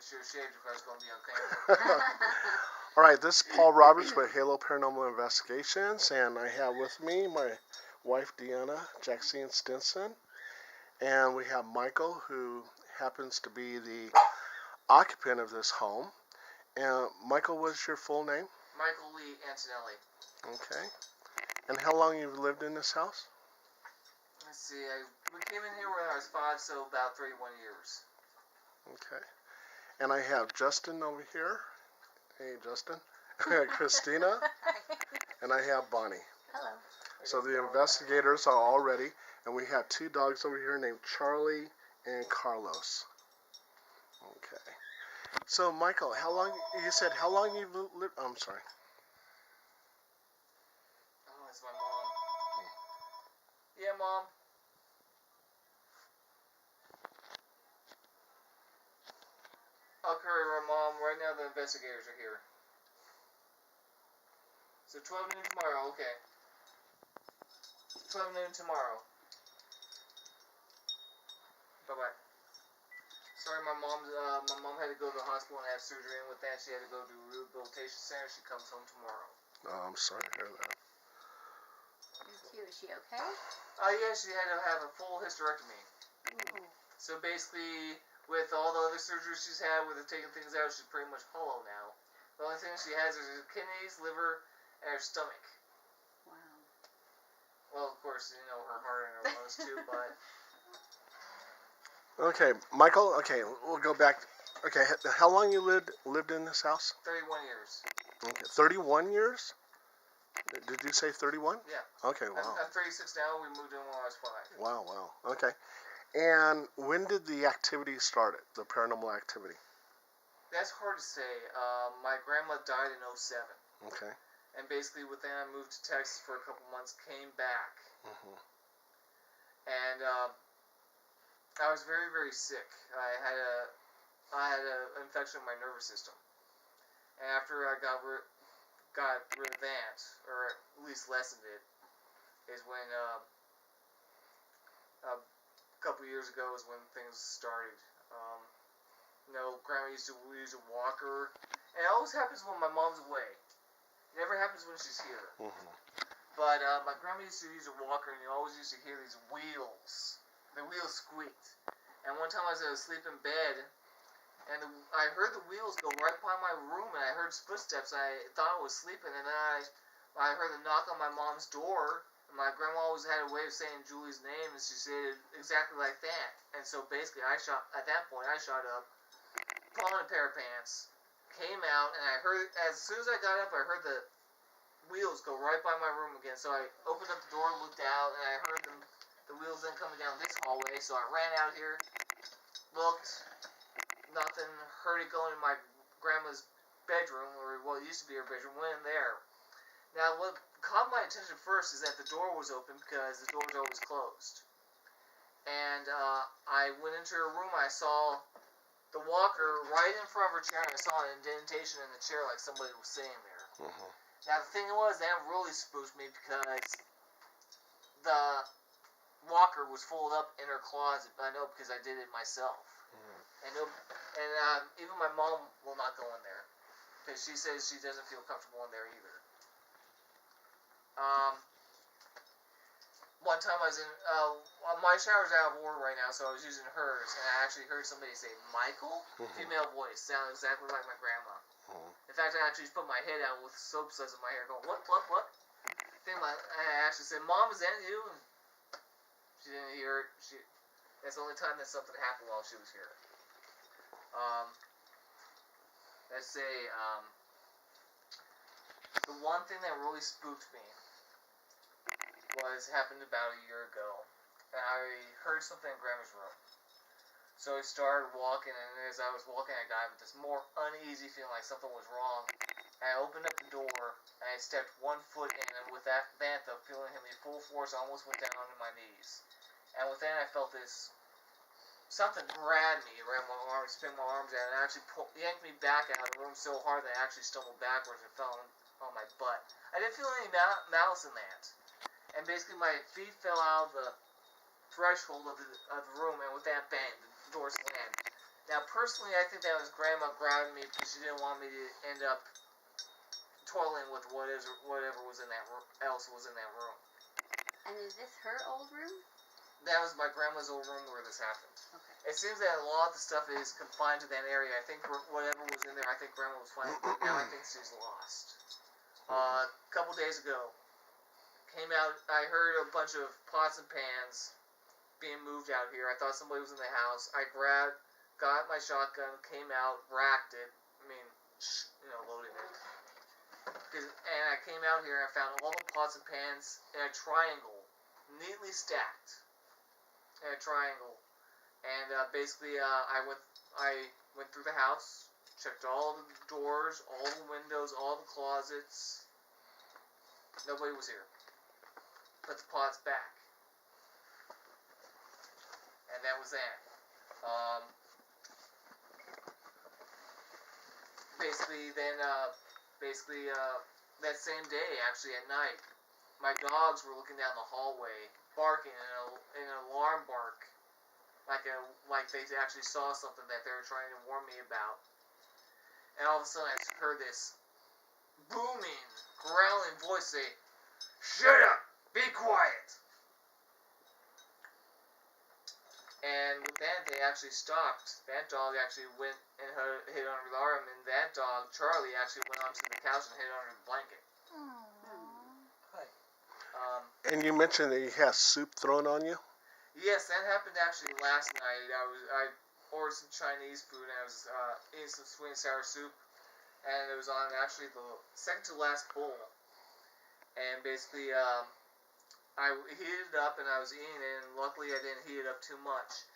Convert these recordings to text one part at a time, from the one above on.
should have shaved if I was going to be on camera. All right, this is Paul Roberts with Halo Paranormal Investigations, and I have with me my wife Deanna, Jackson Stinson, and we have Michael, who happens to be the occupant of this home. And Michael, what's your full name? Michael Lee Antonelli. Okay. And how long you've lived in this house? Let's see, we came in here when I was 5, so about 31 years. Okay. And I have Justin over here. Hey, Justin. Christina. And I have Bonnie. Hello. So the investigators are all ready, and we have 2 dogs over here named Charlie and Carlos. Okay. So, Michael, how long you've lived? I'm sorry. Oh, that's my mom. Yeah, Mom. Okay, Mom. Right now the investigators are here. So 12 noon tomorrow. Okay. 12 noon tomorrow. Bye-bye. Sorry, my mom had to go to the hospital and have surgery, and with that, she had to go to a rehabilitation center. She comes home tomorrow. Oh, I'm sorry to hear that. Is she okay? Yeah, she had to have a full hysterectomy. Ooh. So basically, with all the other surgeries she's had, with her taking things out, she's pretty much hollow now. The only thing she has is her kidneys, liver, and her stomach. Wow. Well, of course, her heart and her lungs too, but... Okay, Michael. Okay, we'll go back. Okay, how long you lived in this house? 31 years. Okay, 31 years. Did you say 31? Yeah. Okay, wow. I'm 36 now. We moved in when I was 5. Wow. Okay. And when did the activity start? The paranormal activity? That's hard to say. My grandma died in 07. Okay. And basically, within I moved to Texas for a couple months, came back. Mm-hmm. And I was very, very sick. I had an infection in my nervous system. And after I got rid of that, or at least lessened it, is when a couple years ago is when things started. Grandma used to use a walker, and it always happens when my mom's away. It never happens when she's here. Mm-hmm. But my grandma used to use a walker, and you always used to hear these wheels. The wheels squeaked. And one time I was asleep in bed, and I heard the wheels go right by my room, and I heard footsteps. I thought I was sleeping, and then I heard a knock on my mom's door. And my grandma always had a way of saying Julie's name, and she said it exactly like that. And so basically, at that point, I shot up, put on a pair of pants, came out, and I heard, as soon as I got up, I heard the wheels go right by my room again. So I opened up the door, looked out, and I heard the wheels then coming down this hallway. So I ran out here, looked, nothing, heard it going in my grandma's bedroom, or what used to be her bedroom, went in there. Now, what caught my attention first is that the door was open, because the door was always closed. And I went into her room, I saw the walker right in front of her chair, and I saw an indentation in the chair like somebody was sitting there. Mm-hmm. Now, the thing was, that really spooked me, because the walker was folded up in her closet. I know, because I did it myself. Mm-hmm. And even my mom will not go in there, because she says she doesn't feel comfortable in there either. One time I was in, my shower's out of order right now, so I was using hers, and I actually heard somebody say, Michael? Mm-hmm. Female voice, sounded exactly like my grandma. Mm-hmm. In fact, I actually just put my head out with soap suds in my hair, going, what? I actually said, Mom, is that you? And she didn't hear it. That's the only time that something happened while she was here. Let's say, the one thing that really spooked me happened about a year ago, and I heard something in Grandma's room. So I started walking, and as I was walking, I got with this more uneasy feeling like something was wrong. And I opened up the door, and I stepped 1 foot in, and with that the feeling hit me full force. I almost went down onto my knees. And with that, I felt something grabbed me around my arms, spin my arms out, and actually yanked me back out of the room so hard that I actually stumbled backwards and fell on my butt. I didn't feel any malice in that. And basically, my feet fell out of the threshold of the room, and with that bang, the door slammed. Now, personally, I think that was Grandma grabbing me because she didn't want me to end up toiling with whatever was in that room, else was in that room. And is this her old room? That was my grandma's old room where this happened. Okay. It seems that a lot of the stuff is confined to that area. I think whatever was in there, I think Grandma was fine, but now I think she's lost. A couple days ago, came out, I heard a bunch of pots and pans being moved out here. I thought somebody was in the house. I got my shotgun, came out, racked it. Loaded it. And I came out here and I found all the pots and pans in a triangle, neatly stacked in a triangle. And basically, I went through the house, checked all the doors, all the windows, all the closets. Nobody was here. Put the pots back. And that was that. That same day, actually at night, my dogs were looking down the hallway, barking in an alarm bark, like they actually saw something that they were trying to warn me about. And all of a sudden, I heard this booming, growling voice say, "Shut up! Be quiet!" And with that, they actually stopped. That dog actually went and hid under the arm, and that dog, Charlie, actually went onto the couch and hid under the blanket. Hi. And you mentioned that you had soup thrown on you? Yes, that happened actually last night. I ordered some Chinese food, and I was eating some sweet and sour soup, and it was on actually the second to last bowl. And basically, I heated it up and I was eating it, and luckily I didn't heat it up too much.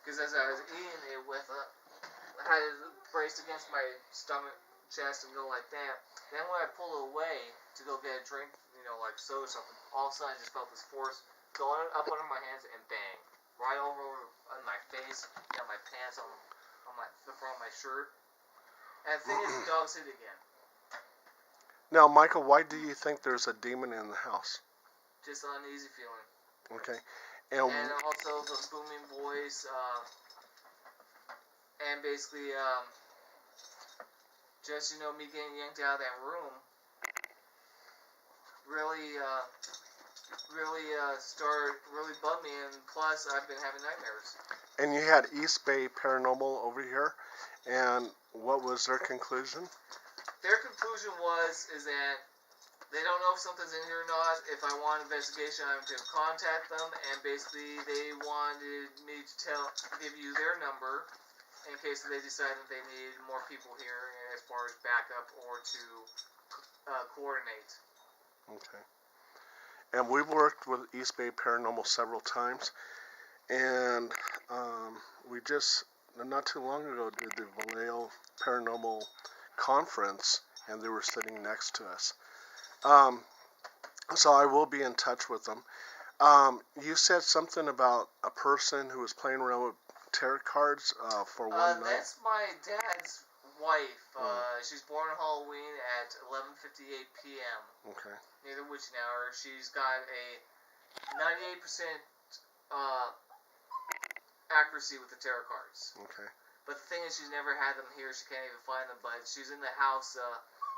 Because as I was eating it I had it braced against my stomach, chest, and go like that. Then when I pulled it away to go get a drink, like soda or something, all of a sudden I just felt this force going up under my hands and bang. Right over on my face, down my pants, on the front of my shirt. And the thing is, the dog's hit again. Now, Michael, why do you think there's a demon in the house? Just an uneasy feeling. Okay. And also the booming voice, and basically, just, me getting yanked out of that room really bugged me, and plus I've been having nightmares. And you had East Bay Paranormal over here, and what was their conclusion? Their conclusion is that they don't know if something's in here or not. If I want an investigation, I'm going to contact them, and basically they wanted me to give you their number in case they decide that they need more people here as far as backup or to coordinate. Okay. And we've worked with East Bay Paranormal several times, and we just, not too long ago, did the Vallejo Paranormal Conference, and they were sitting next to us. So I will be in touch with them. You said something about a person who was playing around with tarot cards for one night. That's my dad's wife. She's born on Halloween at 11:58 p.m. Okay. Near the witching hour. She's got a 98% accuracy with the tarot cards. Okay. But the thing is, she's never had them here. She can't even find them. But she's in the house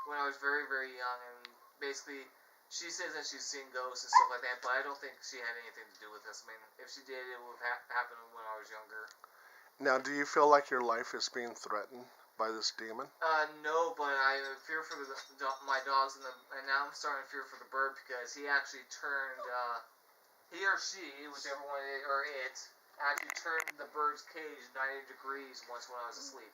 when I was very, very young, and basically, she says that she's seen ghosts and stuff like that, but I don't think she had anything to do with this. I mean, if she did, it would have happened when I was younger. Now, do you feel like your life is being threatened by this demon? No, but I fear for my dogs, and now I'm starting to fear for the bird because he actually turned, he or she, whichever one, or it, actually turned the bird's cage 90 degrees once when I was asleep.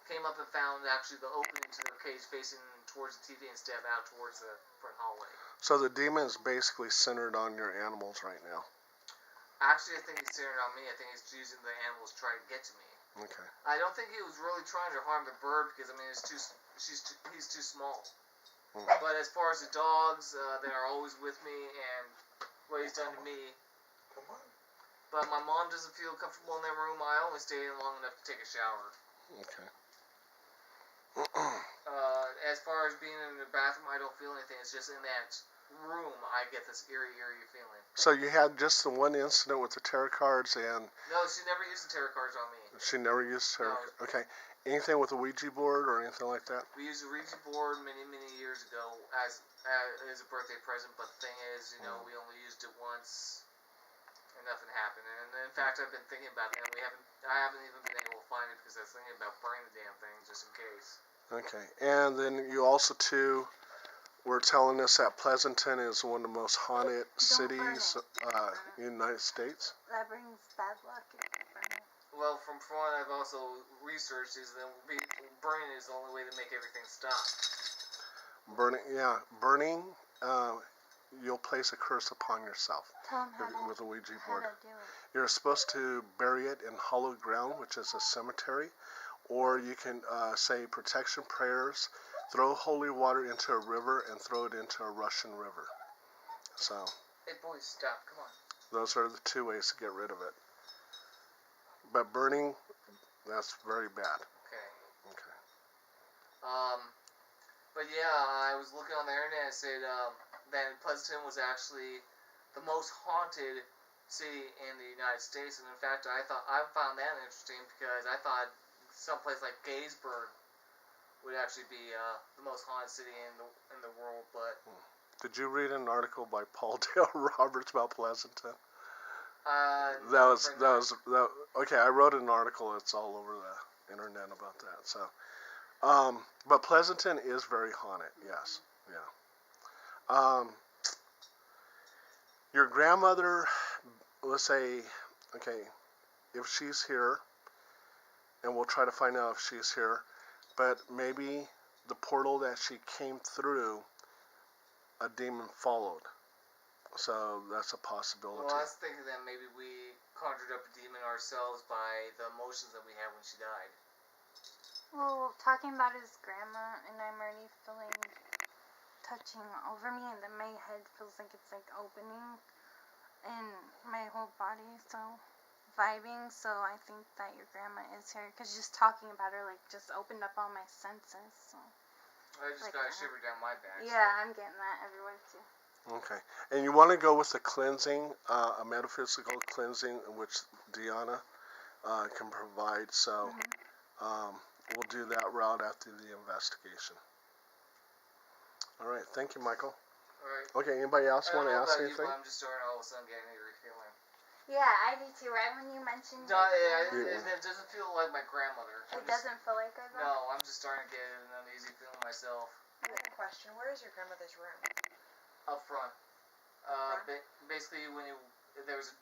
Came up and found actually the opening to their cage facing towards the TV instead of out towards the front hallway. So the demon is basically centered on your animals right now. Actually, I think he's centered on me. I think he's using the animals to try to get to me. Okay. I don't think he was really trying to harm the bird because he's too small. Mm-hmm. But as far as the dogs that are always with me and what he's done to me, but my mom doesn't feel comfortable in that room. I only stay in long enough to take a shower. Okay. As far as being in the bathroom, I don't feel anything. It's just in that room, I get this eerie feeling. So you had just the one incident with the tarot cards, and No, she never used the tarot cards on me. she never used tarot. No. Okay. Anything with a Ouija board or anything like that? We used a Ouija board many years ago as a birthday present, but the thing is, we only used it once, and nothing happened. And in fact, I've been thinking about it, and I haven't even been able to find it because I was thinking about burning the damn thing just in case. Okay. And then you also too were telling us that Pleasanton is one of the most haunted cities in the United States. That brings bad luck if you burn it. Well, from what I've also researched, is that burning is the only way to make everything stop. Burning, you'll place a curse upon yourself. Tell them With a Ouija how board. to do it. You're supposed to bury it in hollow ground, which is a cemetery, or you can say protection prayers, throw holy water into a river, and throw it into a Russian river. So, Hey boys, stop, come on. those are the two ways to get rid of it. But burning, that's very bad. Okay. Okay. But yeah, I was looking on the internet and it said that Pleasanton was actually the most haunted city in the United States, and in fact, I found that interesting because I thought someplace like Gettysburg would actually be the most haunted city in the world. But Did you read an article by Paul Dale Roberts about Pleasanton? no, Okay. I wrote an article. It's all over the internet about that. So, but Pleasanton is very haunted. Yes. Yeah. Your grandmother, let's say, okay, if she's here, and we'll try to find out if she's here, but maybe the portal that she came through, a demon followed. So that's a possibility. Well, I was thinking that maybe we conjured up a demon ourselves by the emotions that we had when she died. Well, talking about his grandma, and I'm already feeling touching over me, and then my head feels like it's like opening, and my whole body so vibing. So I think that your grandma is here, because just talking about her like just opened up all my senses. So I just like, got a shiver down my back. yeah, I'm getting that everywhere too. Okay. And you want to go with the cleansing, a metaphysical cleansing, which Deanna can provide. So we'll do that route after the investigation. All right. Thank you, Michael. All right. Okay. Anybody else want to ask You, anything? but I'm just starting all of a sudden getting an eerie feeling. Yeah, I do too. Right when you mentioned No, your grandma, it doesn't feel like my grandmother. it doesn't feel like her though? No, I'm just starting to get an uneasy feeling myself. I have a question. Where is your grandmother's room? Up front. Up front? Basically, there was a